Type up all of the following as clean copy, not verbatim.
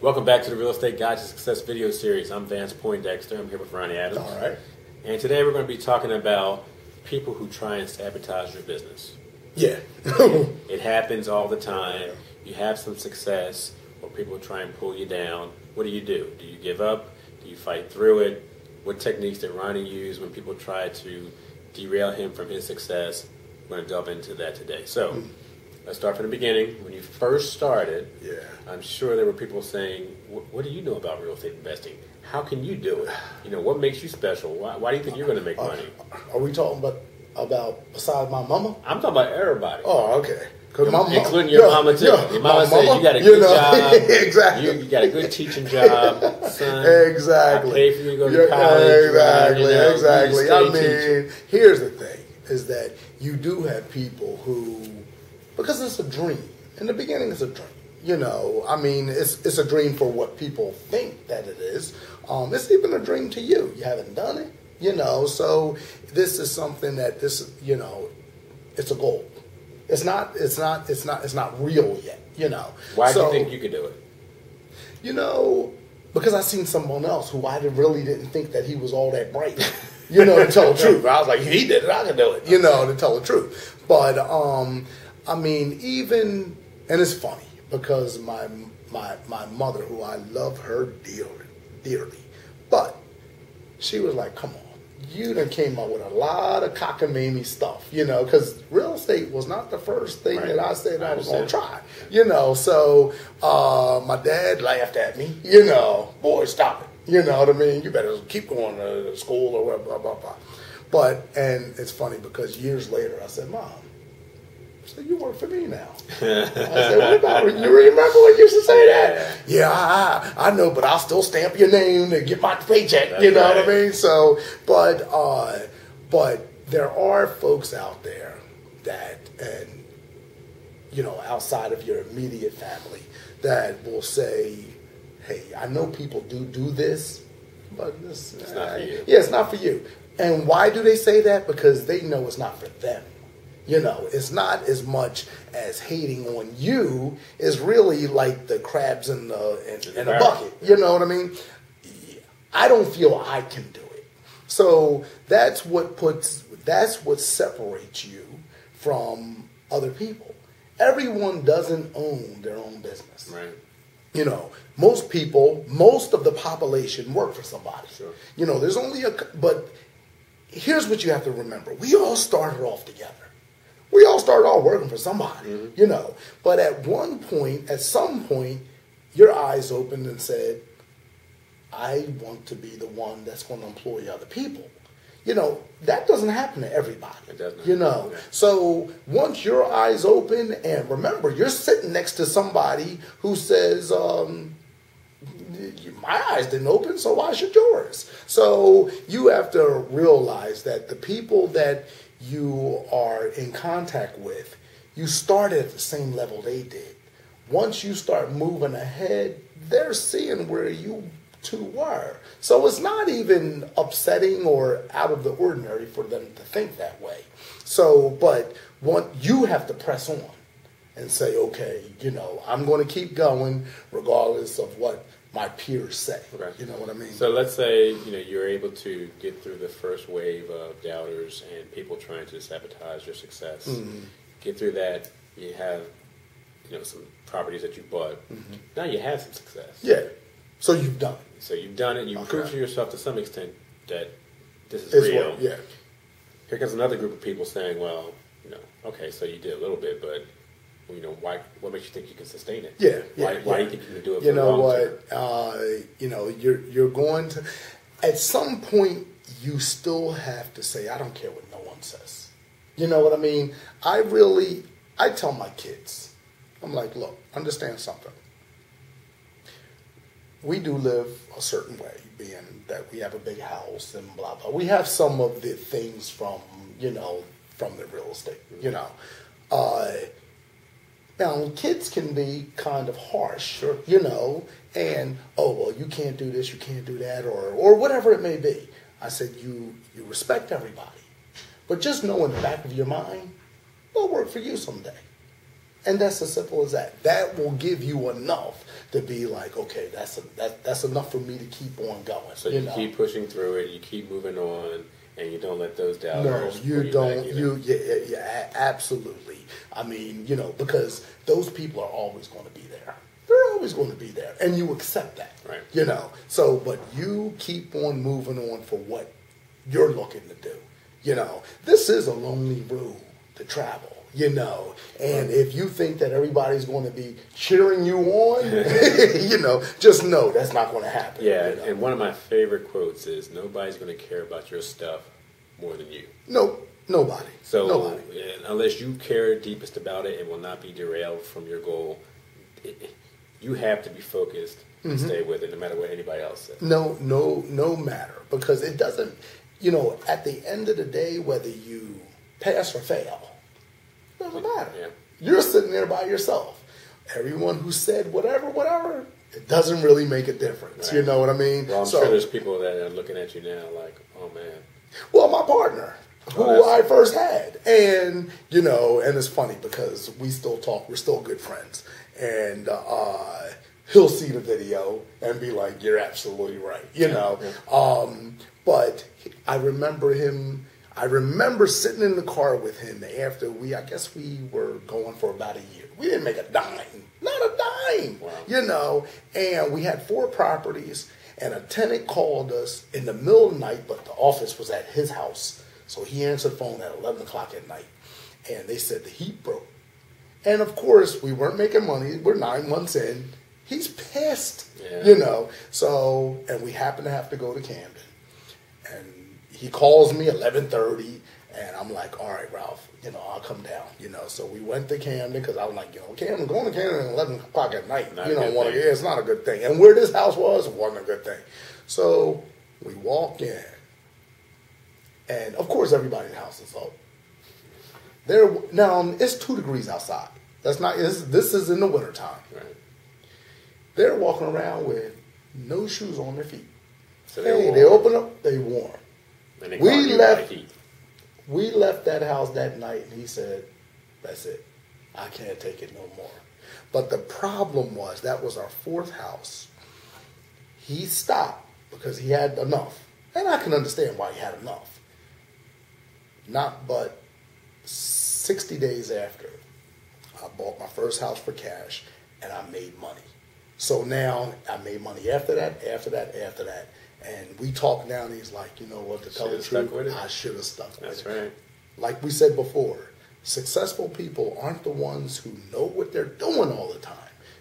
Welcome back to the Real Estate Guide to Success video series. I'm Vance Poindexter. I'm here with Ronnie Adams. All right. And today we're going to be talking about people who try and sabotage your business. Yeah. It happens all the time. You have some success, or people try and pull you down. What do? Do you give up? Do you fight through it? What techniques did Ronnie use when people try to derail him from his success? We're going to delve into that today. So, let's start from the beginning. When you first started, I'm sure there were people saying, what do you know about real estate investing? How can you do it? You know, what makes you special? Why do you think you're going to make money? Are we talking about besides my mama? I'm talking about everybody. Oh, okay. Including your mama, too. Your mama said you got a good job. Exactly. You got a good teaching job, son. Exactly. I paid for you to go to college. Exactly. I mean, here's the thing, is that you do have people who, because it's a dream. In the beginning, it's a dream. You know, I mean, it's a dream for what people think that it is. It's even a dream to you. You haven't done it, you know. So this is something that you know, it's a goal. It's not real yet, you know. Why do you think you could do it? You know, because I seen someone else who I really didn't think that he was all that bright. You know, to tell the truth. I was like, he did it, I can do it. You know, to tell the truth. But I mean, even, and it's funny because my mother, who I love her dearly, but she was like, come on, you done came up with a lot of cockamamie stuff, you know, because real estate was not the first thing that I said I was going to try, you know. So my dad laughed at me, you know, boy, stop it. You know what I mean? You better keep going to school or whatever, blah, blah, blah. But, and it's funny because years later I said, Mom, so you work for me now. I said, what about it? You remember when you used to say that? Yeah, I know, but I'll still stamp your name to get my paycheck. That's you know what I mean? So, but there are folks out there that, and you know, outside of your immediate family, that will say, hey, I know people do this, but it's not for you. Yeah, it's not for you. And why do they say that? Because they know it's not for them. You know, it's not as much as hating on you. It's really like the crabs in the bucket. You know what I mean? I don't feel I can do it. So that's what separates you from other people. Everyone doesn't own their own business. Right. You know, most of the population work for somebody. Sure. You know, there's only but here's what you have to remember. We all started off together. We all started off working for somebody, you know. But at some point, your eyes opened and said, I want to be the one that's going to employ other people. You know, that doesn't happen to everybody. It doesn't. You know. So once your eyes open, and remember, you're sitting next to somebody who says, my eyes didn't open, so why should yours? So you have to realize that the people that you are in contact with, you started at the same level they did. Once you start moving ahead, they're seeing where you two were. So it's not even upsetting or out of the ordinary for them to think that way. So, but you have to press on and say, okay, you know, I'm going to keep going regardless of what my peers say. Right. You know what I mean? So let's say, you know, you're able to get through the first wave of doubters and people trying to sabotage your success. Get through that. You have, you know, some properties that you bought. Now you have some success. Yeah. So you've done it. So you've done it. You've proved to yourself to some extent that this is real. Yeah. Here comes another group of people saying, well, you know, okay, so you did a little bit, but you know, what makes you think you can sustain it? Why do you think you can do it? You know what? You know, you're going to. At some point, you still have to say, I don't care what no one says. You know what I mean? I tell my kids, I'm like, look, understand something. We do live a certain way, being that we have a big house and blah blah. We have some of the things from the real estate. You know. Now, kids can be kind of harsh, you know, and, oh, well, you can't do this, you can't do that, or whatever it may be. I said, you respect everybody, but just know in the back of your mind, they'll work for you someday. And that's as simple as that. That will give you enough to be like, okay, that's enough for me to keep on going. So you keep pushing through it, you keep moving on, and you don't let those doubters. No, you don't. Yeah, absolutely. I mean, because those people are always going to be there. They're always going to be there, and you accept that. Right. So, but you keep on moving on for what you're looking to do. This is a lonely road to travel. And if you think that everybody's going to be cheering you on, just know that's not going to happen. Yeah, and one of my favorite quotes is, nobody's going to care about your stuff more than you. No, nobody. So nobody. Unless you care deepest about it and will not be derailed from your goal, you have to be focused and stay with it no matter what anybody else says. No matter. Because it doesn't, at the end of the day, whether you pass or fail, doesn't matter. Yeah. You're sitting there by yourself. Everyone who said whatever, it doesn't really make a difference. Right. You know what I mean? Well, I'm sure there's people that are looking at you now like, oh, man. Well, my partner, who I first had. And, and it's funny because we still talk. We're still good friends. And he'll see the video and be like, you're absolutely right. Yeah. But I remember sitting in the car with him after I guess we were going for about a year. We didn't make a dime. Not a dime. Wow. And we had 4 properties, and a tenant called us in the middle of the night, but the office was at his house. So he answered the phone at 11 o'clock at night, and they said the heat broke. And of course, we weren't making money. We're 9 months in. He's pissed, So, and we happen to have to go to Camden. And he calls me 11:30, and I'm like, all right, Ralph, I'll come down, So we went to Camden because I was like, Camden, going to Camden at 11 o'clock at night, it's not a good thing. And where this house was wasn't a good thing. So we walk in, and of course everybody in the house is up. Now it's 2 degrees outside. This is in the wintertime. Right. They're walking around with no shoes on their feet. So they open up, they warm. And they we left that house that night, and he said, that's it. I can't take it no more. But the problem was, that was our 4th house. He stopped because he had enough. And I can understand why he had enough. Not but 60 days after, I bought my first house for cash, and I made money. So now I made money after that. And we talk now, and he's like, you know what, to tell the truth, I should have stuck with it. That's right. Like we said before, successful people aren't the ones who know what they're doing all the time.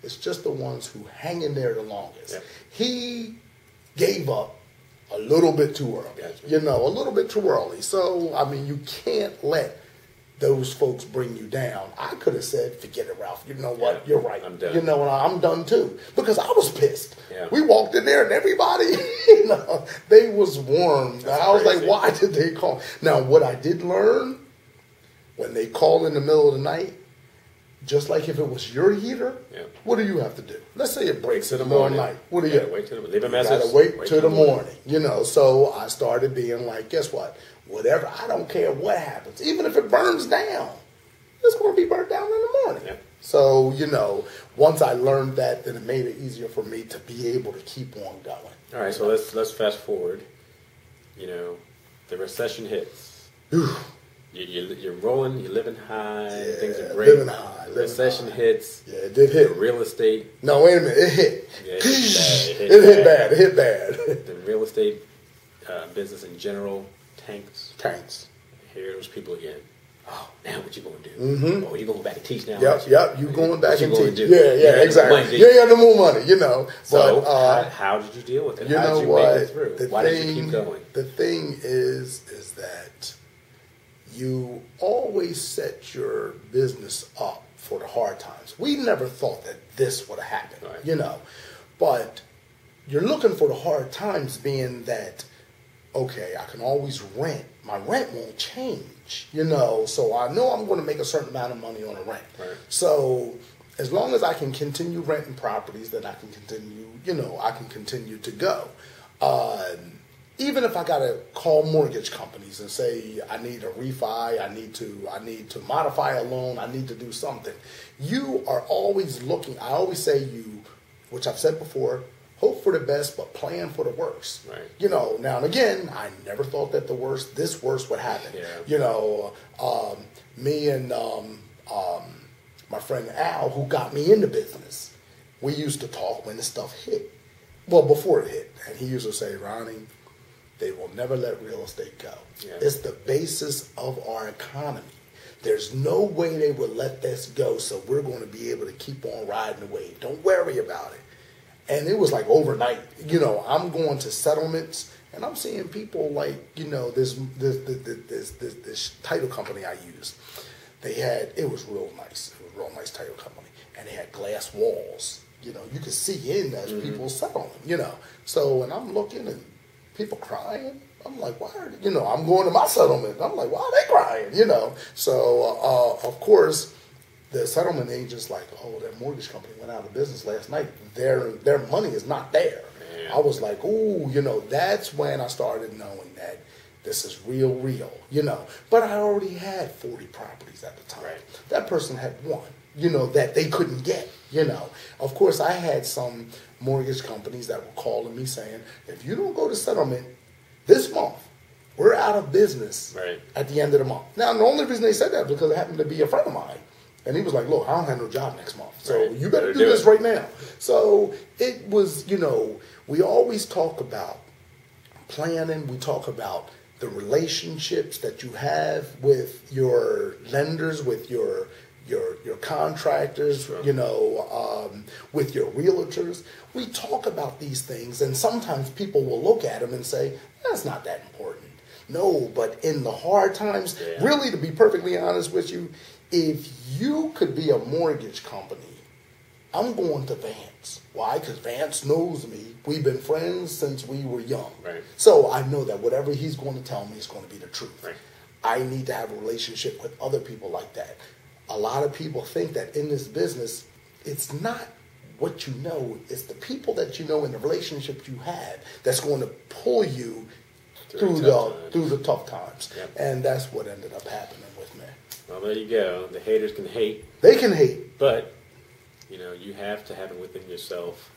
It's just the ones who hang in there the longest. Yep. He gave up a little bit too early. Gotcha. A little bit too early. So, I mean, you can't let those folks bring you down. I could have said, forget it, Ralph. You know what? Yeah, you're right. I'm done. I'm done too. Because I was pissed. Yeah. We walked in there and everybody, they was warm. I was crazy. like, why did they call? Now, what I did learn, when they call in the middle of the night, just like if it was your heater, what do you have to do? Let's say it breaks in the middle of the night. What do you wait till leave a message? You gotta wait till the morning. So I started being like, guess what? Whatever, I don't care what happens. Even if it burns down, it's going to be burnt down in the morning. Yeah. So, once I learned that, then it made it easier for me to be able to keep on going. All right, so let's fast forward. The recession hits. You're rolling, you're living high, things are great. Living high. Recession hits. Yeah, it did hit. The real estate. No, wait a minute. It hit. Yeah, it hit bad. It hit bad. The real estate business in general tanks. Here those people again. Oh, now what you going to do? Mm-hmm. Oh, you going back and teach now? Yep. You going back and teach? Do? Yeah, exactly. You ain't got no more money, So but how did you deal with it? You how know did you what? make it through? Why did you keep going? The thing is that you always set your business up for the hard times. We never thought that this would have happened, right. But you're looking for the hard times, being that, okay, I can always rent. My rent won't change, so I know I'm going to make a certain amount of money on the rent. Right. So as long as I can continue renting properties, then I can continue, I can continue to go. even if I got to call mortgage companies and say I need a refi, I need to modify a loan, I need to do something. You are always looking. I always say which I've said before, hope for the best, but plan for the worst. Right. You know, now and again, I never thought that this worst would happen. Yeah. You know, me and my friend Al, who got me into business, we used to talk when this stuff hit. Well, before it hit. And he used to say, Ronnie, they will never let real estate go. Yeah. It's the basis of our economy. There's no way they would let this go, so we're going to be able to keep on riding the wave. Don't worry about it. And it was like overnight. You know, I'm going to settlements, and I'm seeing people like, you know, this title company I used. It was real nice. It was a real nice title company. And they had glass walls. You know, you could see in as people settling, you know. So, and I'm looking and people crying. I'm like, why are they, you know, I'm going to my settlement. I'm like, why are they crying, you know? So, of course, the settlement agent's like, oh, that mortgage company went out of business last night. Their money is not there. Man. I was like, ooh, you know, that's when I started knowing that this is real, you know. But I already had 40 properties at the time. Right. That person had one, you know, that they couldn't get, you know. Of course, I had some mortgage companies that were calling me saying, if you don't go to settlement this month, we're out of business at the end of the month. Now, the only reason they said that was because it happened to be a friend of mine. And he was like, look, I don't have no job next month. So you better do this right now. So it was, you know, we always talk about planning. We talk about the relationships that you have with your lenders, with your contractors, you know, with your realtors. We talk about these things, and sometimes people will look at them and say, that's not that important. No, but in the hard times, really, to be perfectly honest with you, if you could be a mortgage company, I'm going to Vance. Why? Because Vance knows me. We've been friends since we were young. Right. So I know that whatever he's going to tell me is going to be the truth. Right. I need to have a relationship with other people like that. A lot of people think that in this business, it's not what you know, it's the people that you know and the relationships you have that's going to pull you through the tough times. Yep. And that's what ended up happening with me. Well, there you go. The haters can hate. They can hate. But, you know, you have to have it within yourself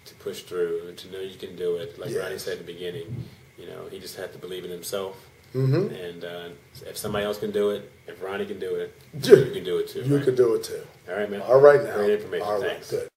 to push through and to know you can do it. Like Ronnie said at the beginning, you know, he just had to believe in himself. Mm-hmm. And if somebody else can do it, if Ronnie can do it, you can do it too. You can do it too. All right, man. All right now. Great information. All right, Thanks. Good.